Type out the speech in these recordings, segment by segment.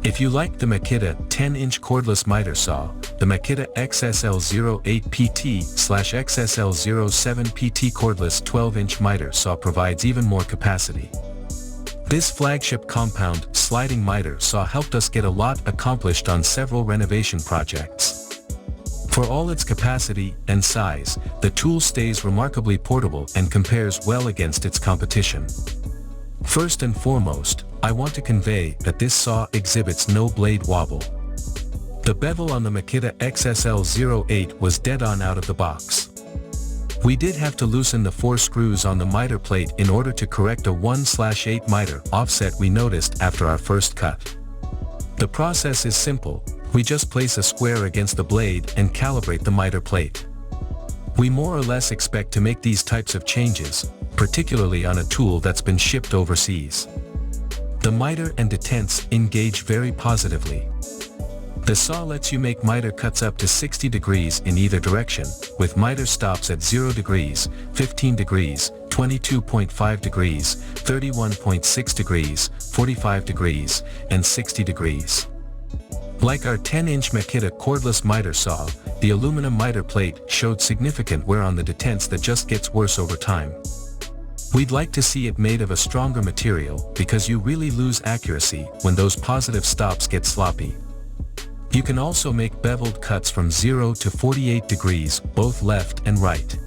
If you like the Makita 10-inch cordless miter saw, the Makita XSL08PT/XSL07PT cordless 12-inch miter saw provides even more capacity. This flagship compound sliding miter saw helped us get a lot accomplished on several renovation projects. For all its capacity and size, the tool stays remarkably portable and compares well against its competition. First and foremost, I want to convey that this saw exhibits no blade wobble. The bevel on the Makita XSL08 was dead on out of the box. We did have to loosen the 4 screws on the miter plate in order to correct a 1/8 miter offset we noticed after our first cut. The process is simple, we just place a square against the blade and calibrate the miter plate. We more or less expect to make these types of changes, particularly on a tool that's been shipped overseas. The miter and detents engage very positively. The saw lets you make miter cuts up to 60 degrees in either direction, with miter stops at 0 degrees, 15 degrees, 22.5 degrees, 31.6 degrees, 45 degrees, and 60 degrees. Like our 10-inch Makita cordless miter saw, the aluminum miter plate showed significant wear on the detents that just gets worse over time. We'd like to see it made of a stronger material because you really lose accuracy when those positive stops get sloppy. You can also make beveled cuts from 0 to 48 degrees, both left and right.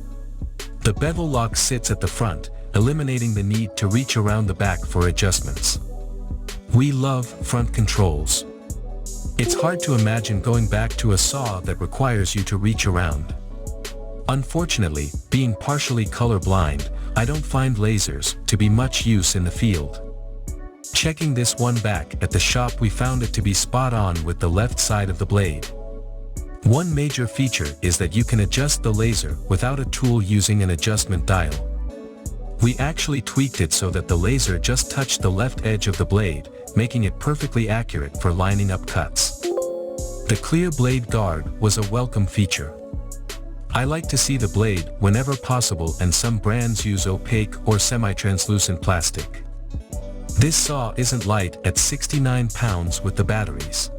The bevel lock sits at the front, eliminating the need to reach around the back for adjustments. We love front controls. It's hard to imagine going back to a saw that requires you to reach around. Unfortunately, being partially colorblind, I don't find lasers to be much use in the field. Checking this one back at the shop, we found it to be spot on with the left side of the blade. One major feature is that you can adjust the laser without a tool using an adjustment dial. We actually tweaked it so that the laser just touched the left edge of the blade, making it perfectly accurate for lining up cuts. The clear blade guard was a welcome feature. I like to see the blade whenever possible, and some brands use opaque or semi-translucent plastic. This saw isn't light at 69 pounds with the batteries.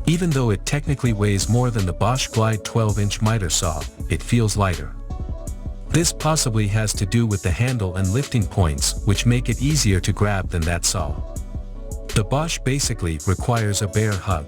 Even though it technically weighs more than the Bosch Glide 12-inch miter saw, it feels lighter. This possibly has to do with the handle and lifting points, which make it easier to grab than that saw. The Bosch basically requires a bear hug.